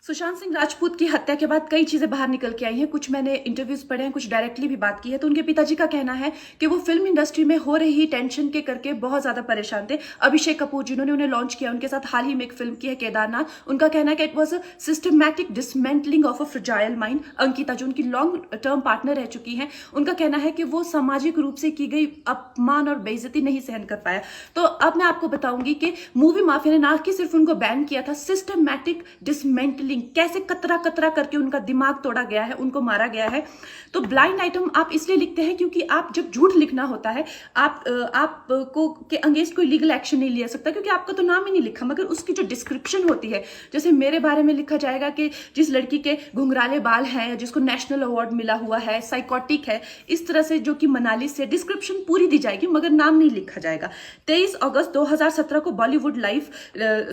सुशांत सिंह राजपूत की हत्या के बाद कई चीजें बाहर निकल के आई हैं। कुछ मैंने इंटरव्यूज पढ़े हैं, कुछ डायरेक्टली भी बात की है। तो उनके पिताजी का कहना है कि वो फिल्म इंडस्ट्री में हो रही टेंशन के करके बहुत ज्यादा परेशान थे। अभिषेक कपूर जिन्होंने उन्हें लॉन्च किया, उनके साथ हाल ही में एक फिल्म की है केदारनाथ। उनका कहना है कि it was a systematic dismantling of a fragile mind. Ankita जो उनकी लॉन्ग टर्म पार्टनर रह चुकी है, उनका कहना है कि वो सामाजिक रूप से की गई अपमान और बेइज्जती नहीं सहन कर पाया। तो अब मैं आपको बताऊंगी कि मूवी माफिया ने ना कि सिर्फ उनको बैन किया था, सिस्टमैटिक डिसमेंटलिंग, कैसे कतरा कतरा करके उनका दिमाग तोड़ा गया है, उनको मारा गया है। तो ब्लाइंड आइटम आप इसलिए लिखते हैं क्योंकि आप जब झूठ लिखना होता है, आप को के अगेंस्ट कोई लीगल एक्शन नहीं लिया सकता, क्योंकि आपका तो नाम ही नहीं लिखा, मगर उसकी जो डिस्क्रिप्शन होती है, जैसे मेरे बारे में लिखा जाएगा कि जिस लड़की के घुंघराले बाल हैं, जिसको नेशनल अवार्ड मिला हुआ है, साइकोटिक है, इस तरह से, जो कि मनाली से, डिस्क्रिप्शन पूरी दी जाएगी मगर नाम नहीं लिखा जाएगा। 23 अगस्त 2017 को बॉलीवुड लाइव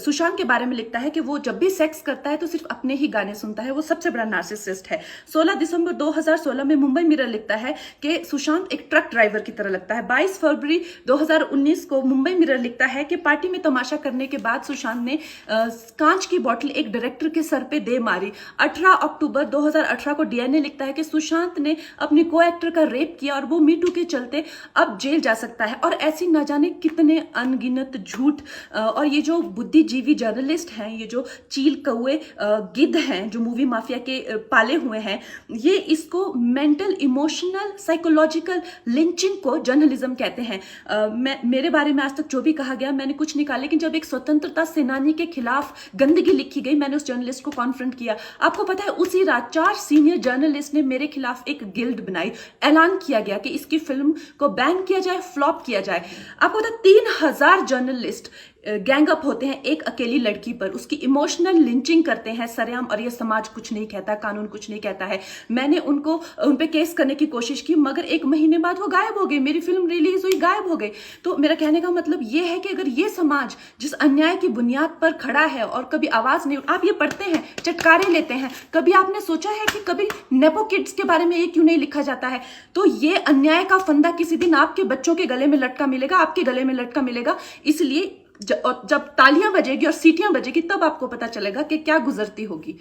सुशांत के बारे में लिखता है कि वो जब भी सेक्स करता है तो सिर्फ अपने ही गाने सुनता है, वो सबसे बड़ा नार्सिसिस्ट है। 16 दिसंबर 2016 में मुंबई मिरर लिखता है कि सुशांत एक ट्रक ड्राइवर की तरह लगता है। 22 फरवरी 2019 को मुंबई मिरर लिखता है कि पार्टी में तमाशा करने के बाद सुशांत ने कांच की बोतल एक डायरेक्टर के सर पे दे मारी। 18 अक्टूबर 2018 को डीएनए लिखता है कि सुशांत ने अपने को एक्टर का रेप किया और वो मीटू के चलते अब जेल जा सकता है। और ऐसी न जाने कितने अनगिनत झूठ। और ये जो बुद्धिजीवी जर्नलिस्ट हैं, ये जो चील कौए गिद्ध हैं, जो मूवी माफिया के पाले हुए हैं, ये इसको मेंटल इमोशनल साइकोलॉजिकल लिंचिंग को जर्नलिज्म कहते हैं। मेरे बारे में आज तक जो भी कहा गया मैंने कुछ नहीं कहा, लेकिन जब एक स्वतंत्रता सेनानी के खिलाफ गंदगी लिखी गई, मैंने उस जर्नलिस्ट को कॉन्फ्रंट किया। आपको पता है, उसी रात 4 सीनियर जर्नलिस्ट ने मेरे खिलाफ एक गिल्ड बनाई। ऐलान किया गया कि इसकी फिल्म को बैन किया जाए, फ्लॉप किया जाए। आपको पता है 3000 जर्नलिस्ट गैंग अप होते हैं एक अकेली लड़की पर, उसकी इमोशनल लिंचिंग करते हैं सरेआम, और ये समाज कुछ नहीं कहता, कानून कुछ नहीं कहता है। मैंने उन पे केस करने की कोशिश की, मगर 1 महीने बाद वो गायब हो गई। मेरी फिल्म रिलीज हुई, गायब हो गई। तो मेरा कहने का मतलब ये है कि अगर ये समाज जिस अन्याय की बुनियाद पर खड़ा है और कभी आवाज नहीं, आप ये पढ़ते हैं, चटकारे लेते हैं, कभी आपने सोचा है कि कभी नेपो किड्स के बारे में ये क्यों नहीं लिखा जाता है? तो ये अन्याय का फंदा किसी दिन आपके बच्चों के गले में लटका मिलेगा, आपके गले में लटका मिलेगा। इसलिए जब तालियां बजेगी और सीटियां बजेगी, तब आपको पता चलेगा कि क्या गुजरती होगी।